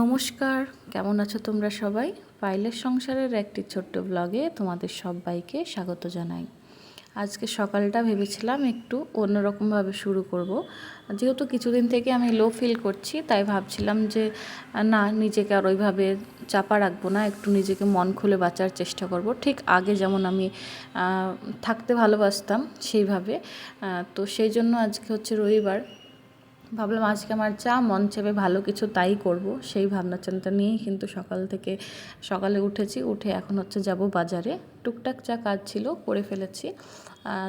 নমস্কার, কেমন আছো তোমরা সবাই? পাইলের সংসারের একটি ছোট্ট ব্লগে তোমাদের সবাইকে স্বাগত জানাই। আজকে সকালটা ভেবেছিলাম একটু অন্যরকমভাবে শুরু করব। যেহেতু কিছুদিন থেকে আমি লো ফিল করছি, তাই ভাবছিলাম যে না, নিজেকে আর ওইভাবে চাপা রাখবো না, একটু নিজেকে মন খুলে বাঁচার চেষ্টা করব। ঠিক আগে যেমন আমি থাকতে ভালোবাসতাম সেইভাবে। তো সেই জন্য আজকে হচ্ছে রবিবার, ভাবলাম আজকে আমার যা মন চাইবে ভালো কিছু তাই করব। সেই ভাবনা চিন্তা নিয়েই কিন্তু সকালে উঠেছি। উঠে এখন হচ্ছে যাব বাজারে, টুকটাক যা কাজ ছিল করে ফেলেছি।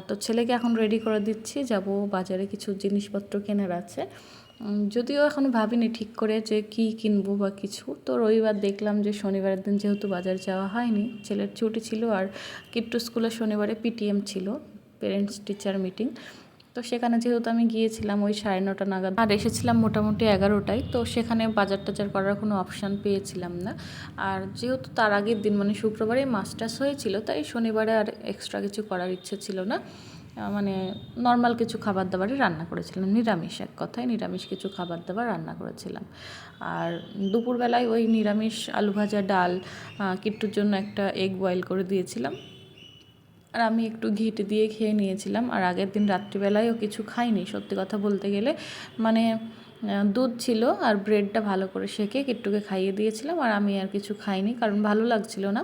তো ছেলেকে এখন রেডি করে দিচ্ছি, যাব বাজারে, কিছু জিনিসপত্র কেনার আছে। যদিও এখনও ভাবিনি ঠিক করে যে কী কিনবো বা কিছু। তো রবিবার দেখলাম যে শনিবারের দিন যেহেতু বাজার যাওয়া হয়নি, ছেলের ছুটি ছিল, আর কিট্টু স্কুলে শনিবারে পিটিএম ছিল, পেরেন্টস টিচার মিটিং। তো সেখানে যেহেতু আমি গিয়েছিলাম ওই 9:30 নাগাদ, আর এসেছিলাম মোটামুটি 11টায়। তো সেখানে বাজার টাজার করার কোনো অপশান পেয়েছিলাম না। আর যেহেতু তার আগের দিন মানে শুক্রবারে মাস্টার্স হয়েছিল, তাই শনিবারে আর এক্সট্রা কিছু করার ইচ্ছে ছিল না। মানে নর্মাল কিছু খাবার দাবারই রান্না করেছিলাম, নিরামিষ, এক কথায় নিরামিষ কিছু খাবার দাবার রান্না করেছিলাম। আর দুপুরবেলায় ওই নিরামিষ আলু ভাজা, ডাল, কিট্টুর জন্য একটা এগ বয়েল করে দিয়েছিলাম, আর আমি একটু ঘিট দিয়ে খেয়ে নিয়েছিলাম। আর আগের দিন রাত্রিবেলায়ও কিছু খাইনি, সত্যি কথা বলতে গেলে। মানে দুধ ছিল আর ব্রেডটা ভালো করে সেঁকে কিট্টুকে খাইয়ে দিয়েছিলাম, আর আমি আর কিছু খাইনি, কারণ ভালো লাগছিল না।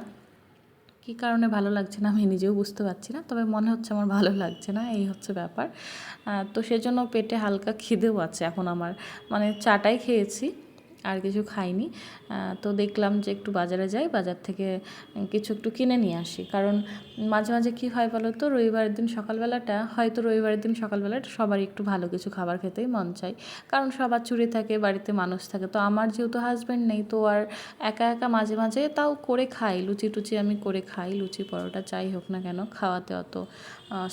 কী কারণে ভালো লাগছে না আমি নিজেও বুঝতে পারছি না, তবে মনে হচ্ছে আমার ভালো লাগছে না, এই হচ্ছে ব্যাপার। তো সেজন্য পেটে হালকা খিদেও আছে এখন আমার, মানে চাটাই খেয়েছি, আর কিছু খাইনি। তো দেখলাম যে একটু বাজারে যাই, বাজার থেকে কিছু একটু কিনে নিয়ে আসি। কারণ মাঝে মাঝে কী হয় বলো তো, রবিবারের দিন সকালবেলাটা সবারই একটু ভালো কিছু খাবার খেতেই মন চায়, কারণ সবার ছুটি থাকে, বাড়িতে মানুষ থাকে। তো আমার যেহেতু হাজব্যান্ড নেই, তো আর একা একা মাঝে মাঝে তাও করে খাই, লুচি টুচি আমি করে খাই, লুচি পরোটা যাই হোক না কেন, খাওয়াতে অত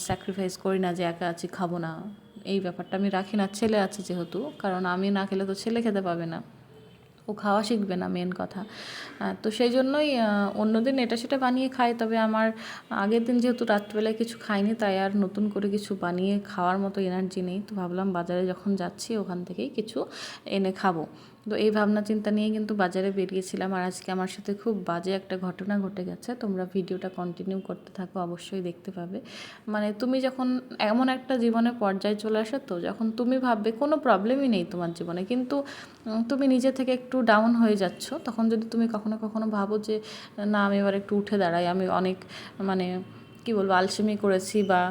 স্যাক্রিফাইস করি না যে একা আছি খাবো না, এই ব্যাপারটা আমি রাখি না। ছেলে আছে যেহেতু, কারণ আমি না খেলে তো ছেলে খেতে পাবে না, ও খাওয়া শিখবে না, মেন কথা। তো সেই জন্যই অন্যদিন এটা সেটা বানিয়ে খাই, তবে আমার আগের দিন যেহেতু রাত্রিবেলায় কিছু খাইনি, তাই আর নতুন করে কিছু বানিয়ে খাওয়ার মতো এনার্জি নেই। তো ভাবলাম বাজারে যখন যাচ্ছি ওখান থেকেই কিছু এনে খাবো। তো এই ভাবনা চিন্তা নিয়ে কিন্তু বাজারে বেরিয়েছিলাম। আর আজকে আমার সাথে খুব বাজে একটা ঘটনা ঘটে গেছে, তোমরা ভিডিওটা কন্টিনিউ করতে থাকো, অবশ্যই দেখতে পাবে। মানে তুমি যখন এমন একটা জীবনে পর্যায়ে চলে আসো, তো যখন তুমি ভাববে কোনো প্রবলেমই নেই তোমার জীবনে, কিন্তু তুমি নিজে থেকে একটু ডাউন হয়ে যাচ্ছ, তখন যদি তুমি কখনো কখনো ভাবো যে না, আমি এবার একটু উঠে দাঁড়াই, আমি অনেক মানে কী বলবো, আলসেমি করেছি বা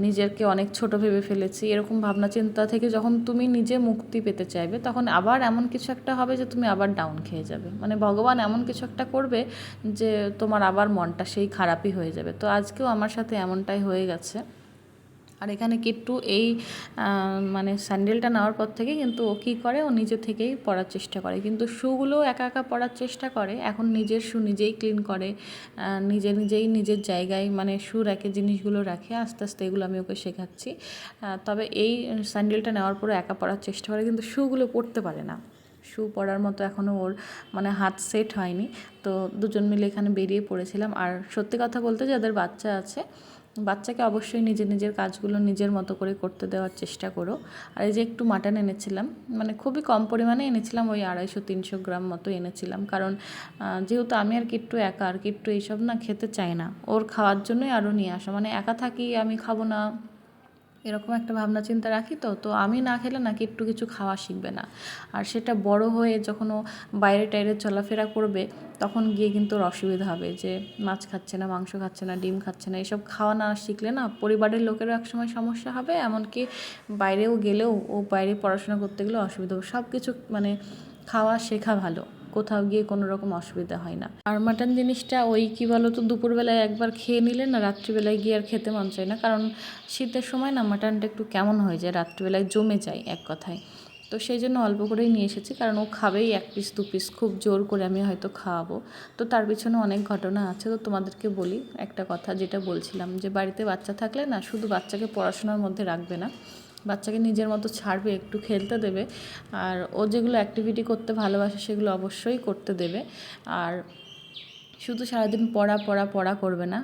নিজেকে অনেক ছোট ভেবে ফেলেছি, এরকম ভাবনা চিন্তা থেকে যখন তুমি নিজে মুক্তি পেতে চাইবে, তখন আবার এমন কিছু একটা হবে যে তুমি আবার ডাউন খেয়ে যাবে। মানে ভগবান এমন কিছু একটা করবে যে তোমার আবার মনটা সেই খারাপই হয়ে যাবে। তো আজকেও আমার সাথে এমনটাই হয়ে গেছে। আর এখানে কিট্টু এই মানে স্যান্ডেলটা নেওয়ার পর থেকে কিন্তু ও কী করে, ও নিজে থেকেই পরার চেষ্টা করে, কিন্তু শ্যুগুলোও একা একা পরার চেষ্টা করে। এখন নিজের শ্যু নিজেই ক্লিন করে, নিজেই নিজের জায়গায় মানে শ্যু র্যাকে জিনিসগুলো রাখে। আস্তে আস্তে এগুলো আমি ওকে শেখাচ্ছি। তবে এই স্যান্ডেলটা নেওয়ার পরে একা পরার চেষ্টা করে, কিন্তু শ্যুগুলো পরতে পারে না। শ্যু পরার মতো এখনও ওর মানে হাত সেট হয়নি। তো দুজন মিলে এখানে বেরিয়ে পড়েছিলাম। আর সত্যি কথা বলতে, যাদের বাচ্চা আছে, বাচ্চাকে অবশ্যই নিজের কাজগুলো নিজের মতো করে করতে দেওয়ার চেষ্টা করো। আর এই যে একটু মাটন এনেছিলাম, মানে খুবই কম পরিমাণে এনেছিলাম, ওই 250-300 গ্রাম মতো এনেছিলাম। কারণ যেহেতু আমি আর কিট্টু একা, আর কিট্টু এইসব না খেতে চায় না, ওর খাওয়ার জন্যই আরও নিয়ে আসা। মানে একা থাকি, আমি খাবো না, এরকম একটা ভাবনা চিন্তা রাখি। তো আমি না খেলে না কিট্টু কিছু খাওয়া শিখবে না। আর সেটা বড় হয়ে যখন ও বাইরে টাইরে চলাফেরা করবে, তখন গিয়ে কিন্তু ওর অসুবিধা হবে যে মাছ খাচ্ছে না, মাংস খাচ্ছে না, ডিম খাচ্ছে না, এসব খাওয়া না শিখলে না পরিবারের লোকেরও একসময় সমস্যা হবে। এমনকি বাইরেও গেলেও, ও বাইরে পড়াশোনা করতে গেলেও অসুবিধা হবে। সব কিছু মানে খাওয়া শেখা ভালো, কোথাও গিয়ে কোনো রকম অসুবিধা হয় না। আর মাটন জিনিসটা ওই কী বলো তো, দুপুরবেলায় একবার খেয়ে নিলে না রাত্রিবেলায় গিয়ে আর খেতে মন চায় না, কারণ শীতের সময় না মাটনটা একটু কেমন হয়ে যায়, রাত্রিবেলায় জমে যায় এক কথায়। তো সেই জন্য অল্প করেই নিয়ে এসেছি, কারণ ও খাবেই 1 পিস 2 পিস, খুব জোর করে আমি হয়তো খাওয়াবো। তো তার পিছনে অনেক ঘটনা আছে। তো তোমাদেরকে বলি একটা কথা, যেটা বলছিলাম যে বাড়িতে বাচ্চা থাকলে না শুধু বাচ্চাকে পড়াশোনার মধ্যে রাখবে না, বাচ্চাকে নিজের মতো ছাড়বে, একটু খেলতে দেবে, আর ও যেগুলো অ্যাক্টিভিটি করতে ভালোবাসে সেগুলো অবশ্যই করতে দেবে। আর শুধু সারাদিন পড়া পড়া পড়া করবে না।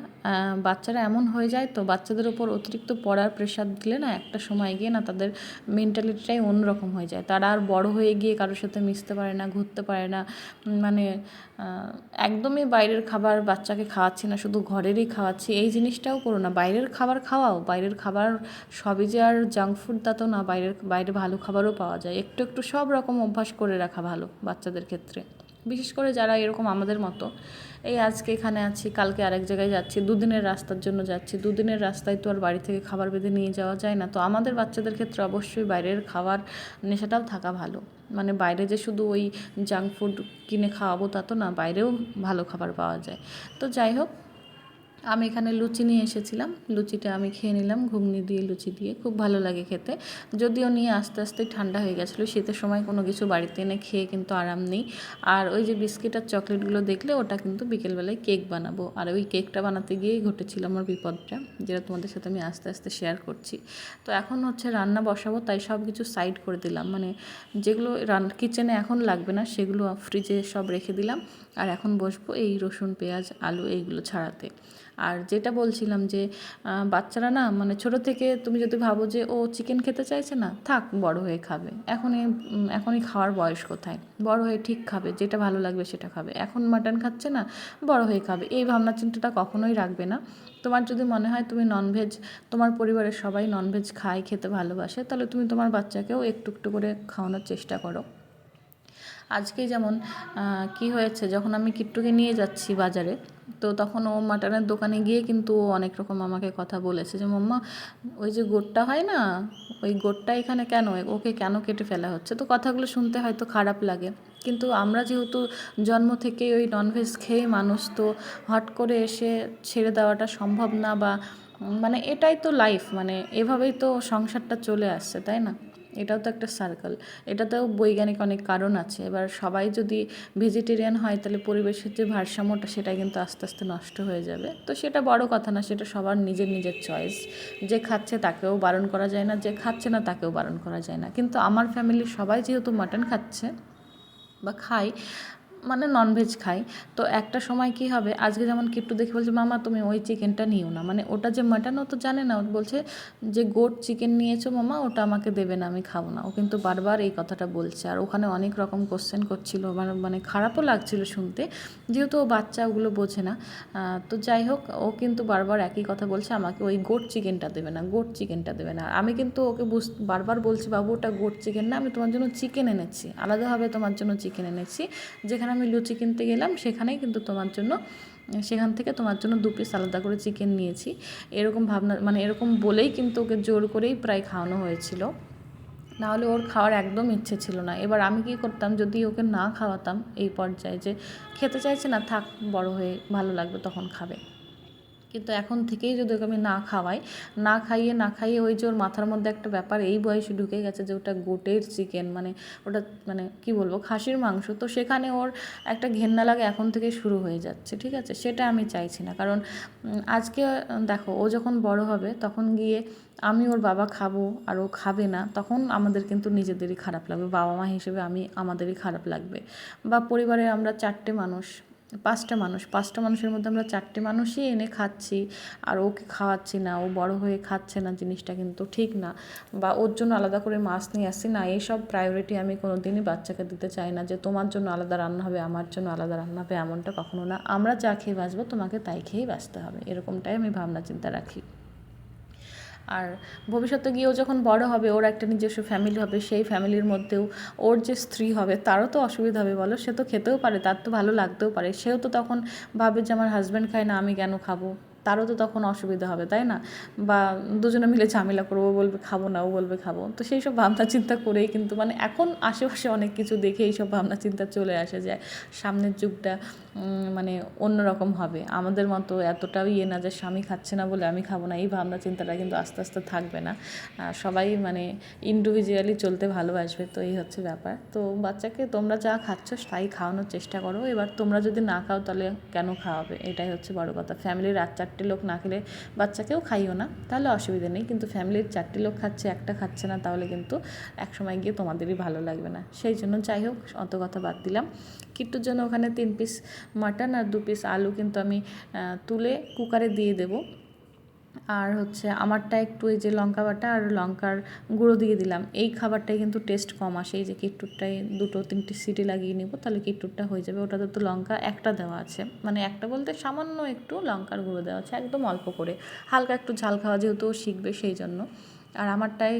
বাচ্চারা এমন হয়ে যায়, তো বাচ্চাদের ওপর অতিরিক্ত পড়ার প্রেশার দিলে না একটা সময় গিয়ে না তাদের মেন্টালিটিটাই অন্যরকম হয়ে যায়। তারা আর বড় হয়ে গিয়ে কারোর সাথে মিশতে পারে না, ঘুরতে পারে না। মানে একদমই বাইরের খাবার বাচ্চাকে খাওয়াচ্ছি না, শুধু ঘরেরই খাওয়াচ্ছি, এই জিনিসটাও করো না। বাইরের খাবার খাওয়াও, বাইরের খাবার সবই যে আর জাঙ্ক ফুড তা তো না, বাইরে ভালো খাবারও পাওয়া যায়। একটু একটু সব রকম অভ্যাস করে রাখা ভালো বাচ্চাদের ক্ষেত্রে, বিশেষ করে যারা এরকম আমাদের মতো। এই আজকে এখানে আছি, কালকে আরেক জায়গায় যাচ্ছি, দুদিনের রাস্তার জন্য যাচ্ছি, দুদিনের রাস্তায় তো আর বাড়ি থেকে খাবার বেঁধে নিয়ে যাওয়া যায় না। তো আমাদের বাচ্চাদের ক্ষেত্রে অবশ্যই বাইরের খাবার নেশাটাও থাকা ভালো। মানে বাইরে যে শুধু ওই জাঙ্ক ফুড কিনে খাওয়াবো তা তো না, বাইরেও ভালো খাবার পাওয়া যায়। তো যাই হোক, আমি এখানে লুচি নিয়ে এসেছিলাম, লুচিটা আমি খেয়ে নিলাম ঘুগনি দিয়ে, লুচি দিয়ে খুব ভালো লাগে খেতে। যদিও নিয়ে আস্তে আস্তে ঠান্ডা হয়ে গেছিলো, শীতের সময় কোনো কিছু বাড়িতে এনে খেয়ে কিন্তু আরাম নেই। আর ওই যে বিস্কিট আর চকলেটগুলো দেখলে ওটা কিন্তু বিকেলবেলায় কেক বানাবো, আর ওই কেকটা বানাতে গিয়েই ঘটেছিল আমার বিপদটা, যেটা তোমাদের সাথে আমি আস্তে আস্তে শেয়ার করছি। তো এখন হচ্ছে রান্না বসাবো, তাই সব কিছু সাইড করে দিলাম, মানে যেগুলো কিচেনে এখন লাগবে না সেগুলো ফ্রিজে সব রেখে দিলাম। আর এখন বসবো এই রসুন পেঁয়াজ আলু এইগুলো ছাড়াতে। আর যেটা বলছিলাম যে বাচ্চারা না, মানে ছোট থেকে তুমি যদি ভাবো যে ও চিকেন খেতে চাইছে না, থাক বড় হয়ে খাবে, এখনই খাওয়ার বয়স কোথায়, বড় হয়ে ঠিক খাবে, যেটা ভালো লাগবে সেটা খাবে। এখন মাটন খাচ্ছে না, বড় হয়ে খাবে, এই ভাবনা চিন্তাটা কখনোই রাখবে না। তোমার যদি মনে হয় তুমি ননভেজ, তোমার পরিবারের সবাই ননভেজ খায়, খেতে ভালোবাসে, তাহলে তুমি তোমার বাচ্চাকেও একটু একটু করে খাওয়ানোর চেষ্টা করো। আজকে যেমন কি হয়েছে, যখন আমি কিট্টুকে নিয়ে যাচ্ছি বাজারে, তো তখন ও মাটনের দোকানে গিয়ে কিন্তু ও অনেক রকম আমাকে কথা বলেছে যে মাম্মা, ওই যে গোটটা হয় না, ওই গোটটা এখানে কেন, ওকে কেন কেটে ফেলা হচ্ছে। তো কথাগুলো শুনতে হয়তো খারাপ লাগে, কিন্তু আমরা যেহেতু জন্ম থেকে ওই ননভেজ খেয়ে মানুষ, তো হট করে এসে ছেড়ে দেওয়াটা সম্ভব না, বা মানে এটাই তো লাইফ, মানে এভাবেই তো সংসারটা চলে আসছে, তাই না। এটাও তো একটা সার্কেল, এটাতেও বৈজ্ঞানিক অনেক কারণ আছে। এবার সবাই যদি ভেজিটেরিয়ান হয়, তাহলে পরিবেশের যে ভারসাম্যটা সেটা কিন্তু আস্তে আস্তে নষ্ট হয়ে যাবে। তো সেটা বড় কথা না, সেটা সবার নিজের নিজের চয়েস। যে খাচ্ছে তাকেও বারণ করা যায় না, যে খাচ্ছে না তাকেও বারণ করা যায় না। কিন্তু আমার ফ্যামিলির সবাই যেহেতু মাটন খাচ্ছে বা খায়, মানে ননভেজ খাই, তো একটা সময় কি হবে, আজকে যেমন কিট্টু দেখে বলছে মামা তুমি ওই চিকেনটা নিও না, মানে ওটা যে মাটন ও তো জানে না, ও বলছে যে গোট চিকেন নিয়েছো মামা, ওটা আমাকে দেবে না, আমি খাবো না। ও কিন্তু বারবার এই কথাটা বলছে, আর ওখানে অনেক রকম কোশ্চেন করছিল, মানে খারাপও লাগছিল শুনতে, যেহেতু ও বাচ্চা, ওগুলো বোঝে না। তো যাই হোক, ও কিন্তু বারবার একই কথা বলছে, আমাকে ওই গোট চিকেনটা দেবে না, গোট চিকেনটা দেবে না। আর আমি কিন্তু ওকে বারবার বলছি বাবু ওটা গোট চিকেন না, আমি তোমার জন্য চিকেন এনেছি, আলাদাভাবে তোমার জন্য চিকেন এনেছি। যেখানে আমি লুচি কিনতে গেলাম সেখানেই কিন্তু সেখান থেকে তোমার জন্য 2 পিস আলাদা করে চিকেন নিয়েছি। এরকম ভাবনা, মানে এরকম বলেই কিন্তু ওকে জোর করেই প্রায় খাওয়ানো হয়েছিল, নাহলে ওর খাওয়ার একদম ইচ্ছে ছিল না। এবার আমি কী করতাম, যদি ওকে না খাওয়াতাম এই পর্যায়ে, যে খেতে চাইছে না, থাক বড় হয়ে ভালো লাগবে তখন খাবে, কিন্তু এখন থেকেই যদি ওকে আমি না খাইয়ে ওই যে ওর মাথার মধ্যে একটা ব্যাপার এই বয়সে ঢুকে গেছে যে ওটা গোটের চিকেন, মানে ওটা মানে কি বলবো, খাসির মাংস, তো সেখানে ওর একটা ঘেন্না লাগে এখন থেকে শুরু হয়ে যাচ্ছে। ঠিক আছে, সেটা আমি চাইছি না, কারণ আজকে দেখো ও যখন বড় হবে তখন গিয়ে আমি ওর বাবা খাবো আর ও খাবে না, তখন আমাদের কিন্তু নিজেদেরই খারাপ লাগবে, বাবা মা হিসেবে আমাদেরই খারাপ লাগবে। বা পরিবারে আমরা 4টে মানুষ, 5টা মানুষের মধ্যে আমরা 4টে মানুষই এনে খাচ্ছি, আর ওকে খাওয়াচ্ছি না, ও বড় হয়ে খাচ্ছে না, জিনিসটা কিন্তু ঠিক না। বা ওর জন্য আলাদা করে মাছ নিয়ে আসছি না, এইসব প্রায়োরিটি আমি কোনো দিনই বাচ্চাকে দিতে চাই না, যে তোমার জন্য আলাদা রান্না হবে, আমার জন্য আলাদা রান্না হবে, এমনটা কখনো না। আমরা যা খেয়ে বাঁচবো তোমাকে তাই খেয়েই বাঁচতে হবে, এরকমটাই আমি ভাবনা চিন্তা রাখি। আর ভবিষ্যতে গিয়েও যখন বড় হবে, ওর একটা নিজস্ব ফ্যামিলি হবে, সেই ফ্যামিলির মধ্যেও ওর যে স্ত্রী হবে তারও তো অসুবিধা হবে বলো, সে তো খেতেও পারে, তার তো ভালো লাগতেও পারে, সেও তো তখন ভাবে যে আমার হাজব্যান্ড খায় না, আমি কেন খাবো, তারও তো তখন অসুবিধা হবে, তাই না। বা দুজনে মিলে ঝামেলা করবো, বলবে খাবো না, ও বলবে খাবো। তো সেই সব ভাবনা চিন্তা করেই কিন্তু, মানে এখন আশেপাশে অনেক কিছু দেখে এইসব ভাবনা চিন্তা চলে আসে যে সামনের যুগটা মানে অন্যরকম হবে, আমাদের মতো এতটাও না যে স্বামী খাচ্ছে না বলে আমি খাবো না, এই ভাবনা চিন্তাটা কিন্তু আস্তে আস্তে থাকবে না। সবাই মানে ইন্ডিভিজুয়ালি চলতে ভালোবাসবে, তো এই হচ্ছে ব্যাপার। তো বাচ্চাকে তোমরা যা খাচ্ছ তাই খাওয়ানোর চেষ্টা করো। এবার তোমরা যদি না খাও তাহলে কেন খাওয়াবে, এটাই হচ্ছে বড় কথা। ফ্যামিলির আর 4টে 4টে লোক না খেলে বাচ্চাকেও খাইও না, তাহলে অসুবিধা নেই, কিন্তু ফ্যামিলির 4টে লোক খাচ্ছে, একটা খাচ্ছে না, তাহলে কিন্তু একসময় গিয়ে তোমাদেরই ভালো লাগবে না। সেই জন্য যাই হোক অত কথা বাদ দিলাম। কিট্টুর জন্য ওখানে 3 পিস মাটন আর 2 পিস আলু কিন্তু আমি তুলে কুকারে দিয়ে দেবো। আর হচ্ছে আমারটা একটু এই যে লঙ্কা বাটা আর লঙ্কার গুঁড়ো দিয়ে দিলাম। এই খাবারটাই কিন্তু টেস্ট কম আসে। এই যে কিট্টুরটাই 2-3টে সিটি লাগিয়ে নিব, তাহলে কিট্টুরটা হয়ে যাবে। ওটাতে তো লঙ্কা একটা দেওয়া আছে, মানে একটা বলতে সামান্য একটু লঙ্কার গুঁড়ো দেওয়া আছে, একদম অল্প করে, হালকা একটু ঝাল খাওয়া যেহেতু ও শিখবে সেই জন্য। আর আমারটাই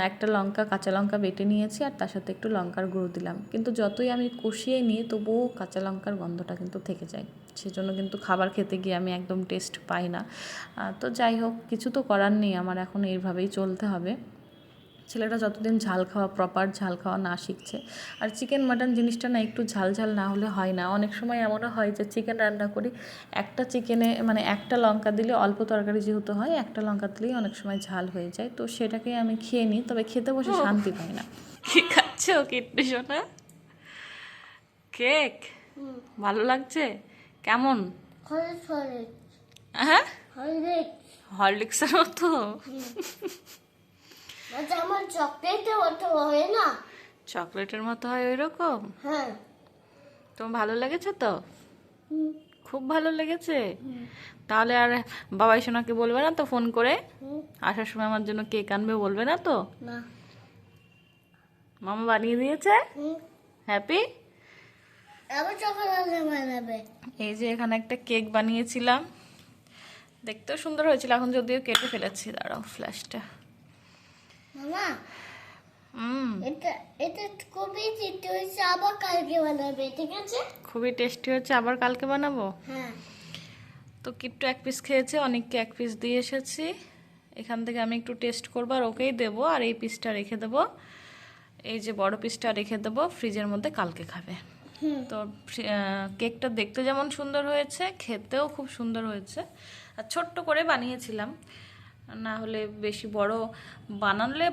একটা লঙ্কা, কাঁচা লঙ্কা বেটে নিয়েছি আর তার সাথে একটু লঙ্কার গুঁড়ো দিলাম। কিন্তু যতই আমি কষিয়ে নিই তবুও কাঁচা লঙ্কার গন্ধটা কিন্তু থেকে যায়, সেজন্য কিন্তু খাবার খেতে গিয়ে আমি একদম টেস্ট পাই না। তো যাই হোক, কিছু তো করার নেই, আমার এখন এইভাবেই চলতে হবে। ছেলেটা যতদিন ঝাল খাওয়া, প্রপার ঝাল খাওয়া না শিখছে। আর চিকেন মাটন জিনিসটা না একটু ঝাল ঝাল না হলে হয় না। অনেক সময় এমনও হয় যে চিকেন রান্না করি, একটা চিকেনে মানে একটা লঙ্কা দিলে, অল্প তরকারি যেহেতু হয়, একটা লঙ্কা দিলেই অনেক সময় ঝাল হয়ে যায়। তো সেটাকে আমি খেয়ে নিই, তবে খেতে বসে শান্তি পাই না। কি খাচ্ছ কিট্টু সোনা? কেক? ভালো লাগছে? কেমন? হ্যাঁ, হরলিক্সের মতো? আমার চকলেটের মতো হয় না? চকলেটের মতো হয় ওই রকম? হ্যাঁ। তোমার ভালো লেগেছে তো? খুব ভালো লেগেছে? তাহলে আর বাবাই সোনাকে বলবে না তো ফোন করে আসার সময় আমার জন্য কেক আনবে, বলবে না তো? না। মামা বানিয়ে দিয়েছে? হ্যাপি? আবার চকলেট বানাবে। এই যে এখানে একটা কেক বানিয়েছিলাম, দেখতেও সুন্দর হয়েছিল, এখন যদিও কেটে ফেলেছি। দাঁড়াও ফ্ল্যাশটা। মামা, এটা এটা খুবই চিত্ত হয়েছে, আবার কালকে বানাবে, ঠিক আছে? খুবই টেস্টি হচ্ছে, আবার কালকে বানাবো। হ্যাঁ। তো কিট্টু 1 পিস খেয়েছে, অনেককে 1 পিস দিয়ে এসেছি। এখান থেকে আমি একটু টেস্ট করবো আর ওকেই দেবো, আর এই পিসটা রেখে দেবো, এই যে বড় পিসটা রেখে দেবো ফ্রিজের মধ্যে, কালকে খাবে। তো কেকটা দেখতে যেমন সুন্দর হয়েছে, খেতেও খুব সুন্দর হয়েছে। আর ছোট্ট করে বানিয়েছিলাম, না হলে বেশি বড়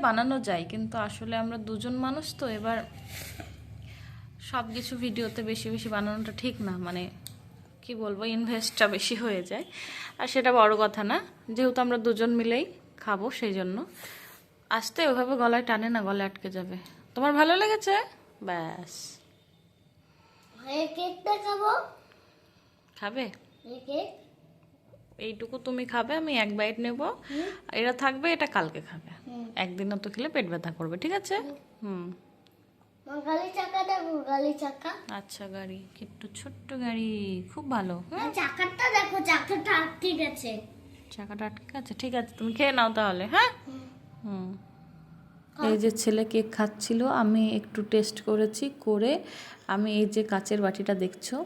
বানানো যায়, কিন্তু আসলে আমরা 2জন মানুষ, তো এবার সব কিছু ভিডিওতে বেশি বেশি বানানোটা ঠিক না, মানে কি বলবো, ইনভেস্টটা বেশি হয়ে যায়। আর সেটা বড় কথা না, যেহেতু আমরা 2জন মিলেই খাবো, সেই জন্য। আসতে ওভাবে গলায় টানে না, গলায় আটকে যাবে। তোমার ভালো লেগেছে? ব্যাস। এই কেকটা খাবো। খাবে? এই কেক এইটুকু তুমি খাবে, আমি 1 বাইট নেব, এটা থাকবে, এটা কালকে খাবে। একদিনও তো খেলে পেট ব্যথা করবে, ঠিক আছে? গাড়ি চাকা দেখো, গাড়ি চাকা। আচ্ছা, গাড়ি, একটু ছোট্ট গাড়ি, খুব ভালো। চাকাটা দেখো, চাকাটা ঠিক আছে। চাকাটা আটকে আছে, ঠিক আছে, তুমি খেয়ে নাও তাহলে। হ্যাঁ। এই যে ছেলে কেক খাচ্ছিল, আমি একটু টেস্ট করেছি, করে আমি এই যে কাচের বাটিটা দেখছো,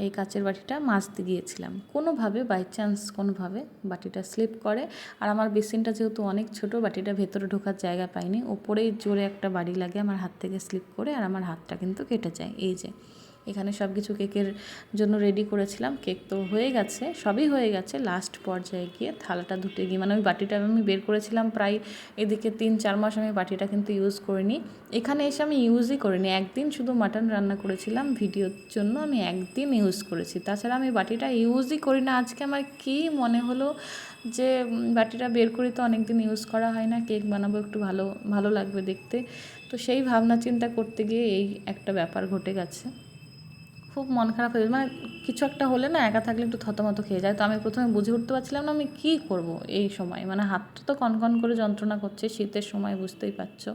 এই কাচের বাটিটা মাজতে গিয়েছিলাম, কোনোভাবে বাই চান্স কোনোভাবে বাটিটা স্লিপ করে। আর আমার বেসিনটা যেহেতু অনেক ছোট, বাটিটা ভেতরে ঢোকার জায়গা পাইনি, ওপরেই জোরে একটা বাড়ি লাগে, আমার হাত থেকে স্লিপ করে আর আমার হাতটা কিন্তু কেটে যায়। এই যে এখানে সব কিছু কেকের জন্য রেডি করেছিলাম, কেক তো হয়ে গেছে, সবই হয়ে গেছে। লাস্ট পর্যায়ে গিয়ে থালাটা ধুতে গিয়ে, মানে ওই বাটিটা আমি বের করেছিলাম প্রায় এদিকে 3-4 মাস আমি বাটিটা কিন্তু ইউজ করিনি। এখানে এসে আমি ইউজই করিনি, একদিন শুধু মাটন রান্না করেছিলাম ভিডিওর জন্য, আমি একদিন ইউজ করেছি, তাছাড়া আমি বাটিটা ইউজই করি না। আজকে আমার কী মনে হলো যে বাটিটা বের করি, তো অনেক দিন ইউজ করা হয় না, কেক বানাবো, একটু ভালো ভালো লাগবে দেখতে, তো সেই ভাবনা চিন্তা করতে গিয়ে এই একটা ব্যাপার ঘটে গেছে। খুব মন খারাপ হয়ে, মানে কিছু একটা হলে না, একা থাকলে একটু থতমত খেয়ে যায়। তো আমি প্রথমে বুঝে উঠতে পারছিলাম না আমি কী করব এই সময়, মানে হাতটা তো কনকন করে যন্ত্রণা করছে, শীতের সময় বুঝতেই পারছো।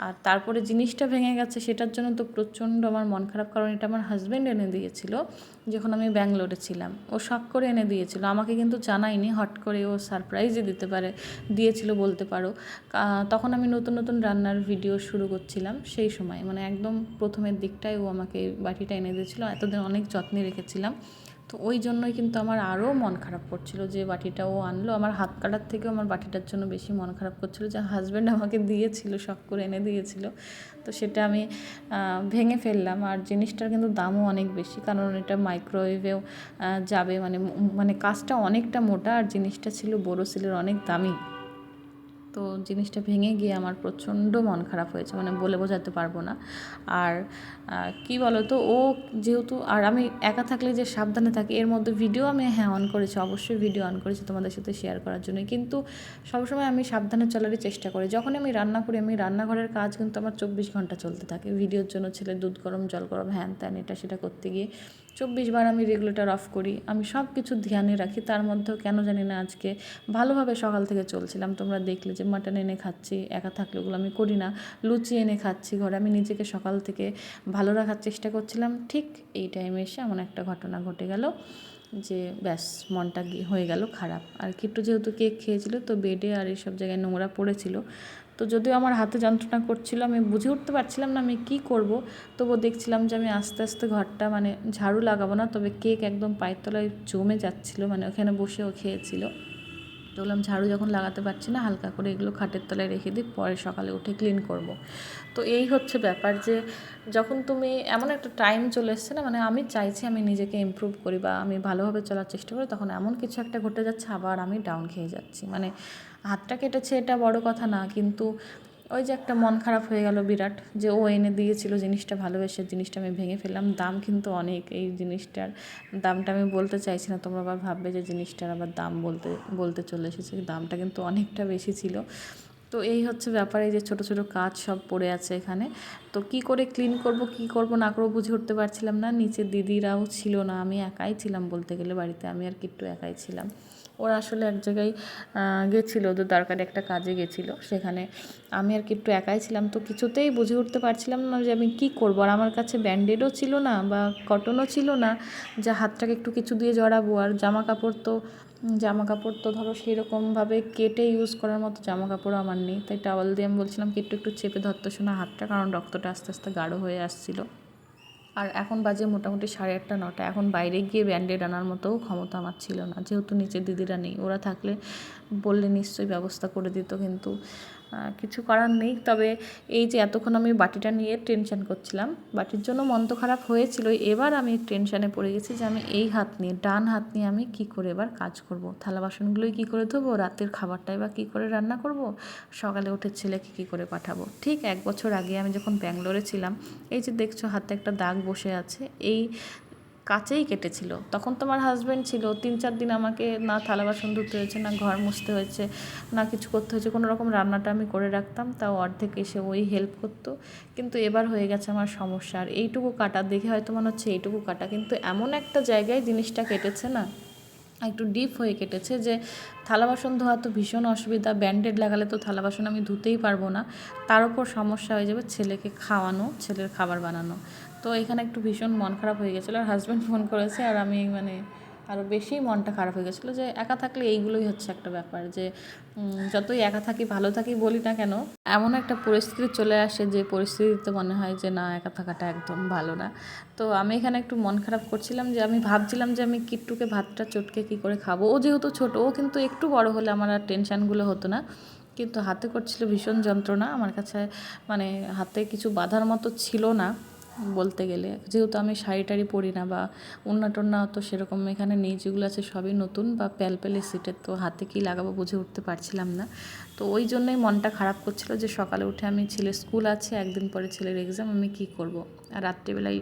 আর তারপরে জিনিসটা ভেঙে গেছে, সেটার জন্য তো প্রচণ্ড আমার মন খারাপ, কারণ এটা আমার হাজব্যান্ড এনে দিয়েছিল যখন আমি ব্যাঙ্গালোরে ছিলাম, ও শখ করে এনে দিয়েছিল, আমাকে কিন্তু জানায়নি, হট করে ও সারপ্রাইজই দিয়েছিল বলতে পারো। তখন আমি নতুন নতুন রান্নার ভিডিও শুরু করছিলাম, সেই সময় মানে একদম প্রথমের দিকটায় ও আমাকে বাটিটা এনে দিয়েছিল, এতদিন অনেক যত্নে রেখেছিলাম। তো ওই জন্যই কিন্তু আমার আরও মন খারাপ করছিল যে বাটিটা ও আনলো, আমার হাত কাটার থেকেও আমার বাটিটার জন্য বেশি মন খারাপ করছিল যে হাজব্যান্ড আমাকে দিয়েছিল, শখ করে এনে দিয়েছিল, তো সেটা আমি ভেঙে ফেললাম। আর জিনিসটার কিন্তু দামও অনেক বেশি, কারণ এটা মাইক্রোওয়েভেও যাবে, মানে কাজটা অনেকটা মোটা, আর জিনিসটা ছিল বোরোসিলের, অনেক দামি। তো জিনিসটা ভেঙে গিয়ে আমার প্রচণ্ড মন খারাপ হয়েছে, মানে বলে বোঝাতে পারবো না। আর কি বলো তো, ও যেহেতু, আর আমি একা থাকলে যে সাবধানে থাকি, এর মধ্যে ভিডিও আমি অন করেছি, অবশ্যই ভিডিও অন করেছি তোমাদের সাথে শেয়ার করার জন্য, কিন্তু সবসময় আমি সাবধানে চলারই চেষ্টা করি। যখন আমি রান্না করি, আমি রান্নাঘরের কাজ কিন্তু আমার 24 ঘন্টা চলতে থাকে। ভিডিওর জন্য ছেলে দুধ গরম জল গরম হ্যান ত্যান এটা সেটা করতে গিয়ে 24 বার আমি রেগুলেটর অফ করি। আমি সব কিছু ধ্যানে রাখি। তার মধ্যেও কেন জানি না আজকে ভালোভাবে সকাল থেকে চলছিলাম। তোমরা দেখলে যে মাটন এনে খাচ্ছি, একা থাকলে ওগুলো আমি করি না। লুচি এনে খাচ্ছি ঘরে, আমি নিজেকে সকাল থেকে ভালো রাখার চেষ্টা করছিলাম। ঠিক এই টাইমে এসে এমন একটা ঘটনা ঘটে গেল যে ব্যাস মনটা হয়ে গেল খারাপ। আর কিট্টু যেহেতু কেক খেয়েছিল, তো বেডে আর এইসব জায়গায় নোংরা পড়েছিল। তো যদিও আমার হাতে যন্ত্রণা করছিল, আমি বুঝে উঠতে পারছিলাম না আমি কী করব। তবুও দেখছিলাম যে আমি আস্তে আস্তে ঘরটা, মানে ঝাড়ু লাগাবো না, তবে কেক একদম পায়ের তলায় জমে যাচ্ছিলো, মানে ওখানে বসেও খেয়েছিল। তো বললাম ঝাড়ু যখন লাগাতে পারছি না, হালকা করে এগুলো খাটের তলায় রেখে দিই, পরে সকালে উঠে ক্লিন করব। তো এই হচ্ছে ব্যাপার, যে যখন তুমি এমন একটা টাইম চলে এসছে না, মানে আমি চাইছি আমি নিজেকে ইমপ্রুভ করি বা আমি ভালোভাবে চলার চেষ্টা করি, তখন এমন কিছু একটা ঘটে যাচ্ছে, আবার আমি ডাউন খেয়ে যাচ্ছি। মানে হাতটা কেটেছে এটা বড় কথা না, কিন্তু ওই যে একটা মন খারাপ হয়ে গেল বিরাট, যে ও এনে দিয়েছিল জিনিসটা ভালোবেসে, জিনিসটা আমি ভেঙে ফেললাম। দাম কিন্তু অনেক, এই জিনিসটার দামটা আমি বলতে চাইছি না, তোমরা আবার ভাববে যে জিনিসটার আবার দাম বলতে বলতে চলে এসেছে। দামটা কিন্তু অনেকটা বেশি ছিল। তো এই হচ্ছে ব্যাপার, এই যে ছোটো ছোটো কাজ সব পড়ে আছে এখানে। তো কি করে ক্লিন করব, কি করব না করব বুঝে উঠতে পারছিলাম না। নিচে দিদিরাও ছিল না, আমি একাই ছিলাম বলতে গেলে বাড়িতে, আমি আর কিট্টু একাই ছিলাম। ওরা আসলে এক জায়গায় গেছিলো, ওদের দরকারি একটা কাজে গেছিলো, সেখানে আমি আর কিট্টু একাই ছিলাম। তো কিছুতেই বুঝে উঠতে পারছিলাম না যে আমি কী করবো। আর আমার কাছে ব্যান্ডেডও ছিল না বা কটনও ছিল না, যে হাতটাকে একটু কিছু দিয়ে জড়াবো। আর জামা কাপড় তো ধরো সেরকমভাবে কেটে ইউজ করার মতো জামা কাপড়ও আমার নেই। তাই টাওয়াল দিয়ে আমি বলছিলাম কি একটু চেপে ধরতে শোনা হাতটা, কারণ রক্তটা আস্তে আস্তে গাঢ় হয়ে আসছিলো। আর এখন বাজে মোটামুটি 8:30 9টা। এখন বাইরে গিয়ে ব্যান্ডেড আনার মতো ক্ষমতা আমার ছিল না, যেহেতু নিচের দিদিরা নেই। ওরা থাকলে বললে নিশ্চয়ই ব্যবস্থা করে দিত, কিন্তু কিছু করার নেই। তবে এই যে এতক্ষণ আমি বাটিটা নিয়ে টেনশন করছিলাম, বাটির জন্য মন তো খারাপ হয়েছিল। এবার আমি টেনশানে পড়ে গেছি যে আমি এই হাত নিয়ে, ডান হাত নিয়ে আমি কী করে এবার কাজ করব। থালা বাসনগুলোই কী করে ধোবো, রাতের খাবারটাই বা কী করে রান্না করব, সকালে উঠে ছেলেকে কী করে পাঠাবো। ঠিক 1 বছর আগে আমি যখন ব্যাঙ্গালোরে ছিলাম, এই যে দেখছো হাতে একটা দাগ বসে আছে, এই কাছেই কেটেছিল। তখন তো আমার হাজব্যান্ড ছিল, 3-4 দিন আমাকে না থালা বাসন ধুতে হয়েছে, না ঘর মুছতে হয়েছে, না কিছু করতে হয়েছে। কোনো রকম রান্নাটা আমি করে রাখতাম, তাও অর্ধেক এসে ওই হেল্প করতো। কিন্তু এবার হয়ে গেছে আমার সমস্যা। আর এইটুকু কাটা দেখে হয়তো মনে হচ্ছে এইটুকু কাটা, কিন্তু এমন একটা জায়গায় জিনিসটা কেটেছে না, একটু ডিপ হয়ে কেটেছে, যে থালা বাসন ধোয়া তো ভীষণ অসুবিধা। ব্যান্ডেড লাগালে তো থালা বাসন আমি ধুতেই পারবো না, তার উপর সমস্যা হয়ে যাবে ছেলেকে খাওয়ানো, ছেলের খাবার বানানো। তো এখানে একটু ভীষণ মন খারাপ হয়ে গেছিলো। আর হাজব্যান্ড ফোন করেছে, আর আমি মানে আরও বেশি মনটা খারাপ হয়ে গেছিলো, যে একা থাকলে এইগুলোই হচ্ছে একটা ব্যাপার, যে যতই একা থাকি ভালো থাকি বলি না কেন, এমন একটা পরিস্থিতি চলে আসে যে পরিস্থিতিতে মনে হয় যে না, একা থাকাটা একদম ভালো না। তো আমি এখানে একটু মন খারাপ করছিলাম, যে আমি ভাবছিলাম যে আমি কিট্টুকে ভাতটা চটকে কী করে খাবো। ও যেহেতু ছোটো, ও কিন্তু একটু বড় হলে আমার আর টেনশানগুলো হতো না, কিন্তু হাতে করছিল ভীষণ যন্ত্রণা। আমার কাছে মানে হাতে কিছু বাঁধার মতো ছিল না বলতে গেলে, যেহেতু আমি শাড়ি টাড়ি পরি না বা ওড়না টোড়না তো সেরকম এখানে নেই, যেগুলো আছে সবই নতুন বা প্যালপেলে সিটের, তো হাতে কী লাগাবো বুঝে উঠতে পারছিলাম না। তো ওই জন্যই মনটা খারাপ করছিল, যে সকালে উঠে আমি, ছেলের স্কুল আছে, একদিন পরে ছেলের এক্সাম, আমি কী করব। আর রাত্রিবেলায়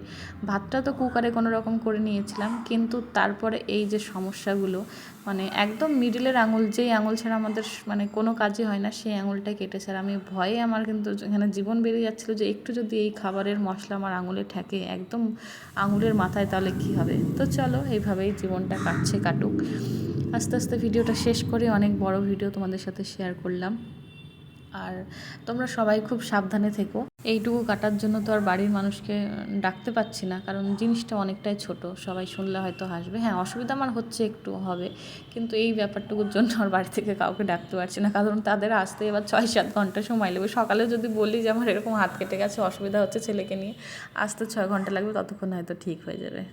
ভাতটা তো কুকারে কোনো রকম করে নিয়েছিলাম, কিন্তু তারপরে এই যে সমস্যাগুলো, মানে একদম মিডিলের আঙুল, যেই আঙুল ছাড়া আমাদের মানে কোনো কাজই হয় না, সেই আঙুলটাই কেটেছে। আর আমি ভয়ে, আমার কিন্তু এখানে জীবন বেরিয়ে যাচ্ছিলো, যে একটু যদি এই খাবারের মশলা আমার আঙুলে ঠেকে একদম আঙুলের মাথায়, তাহলে কী হবে। তো চলো এইভাবেই জীবনটা কাটুক। আস্তে আস্তে ভিডিওটা শেষ করে, অনেক বড় ভিডিও তোমাদের সাথে শেয়ার করলাম। আর তোমরা সবাই খুব সাবধানে থেকো। এইটুকু কাটার জন্য তো আর বাড়ির মানুষকে ডাকতে পারছি না, কারণ জিনিসটা অনেকটাই ছোট, সবাই শুনলে হয়তো হাসবে। হ্যাঁ, অসুবিধা আমার হচ্ছে, একটু হবে, কিন্তু এই ব্যাপারটুকুর জন্য আর বাড়ি থেকে কাউকে ডাকতে পারছি না, কারণ তাদের আসতে এবার 6-7 ঘন্টা সময় লাগবে। সকালে যদি বলি যে আমার এরকম হাত কেটে গেছে, অসুবিধা হচ্ছে ছেলেকে নিয়ে, আসতে 6 ঘন্টা লাগবে, ততক্ষণ হয়তো ঠিক হয়ে যাবে।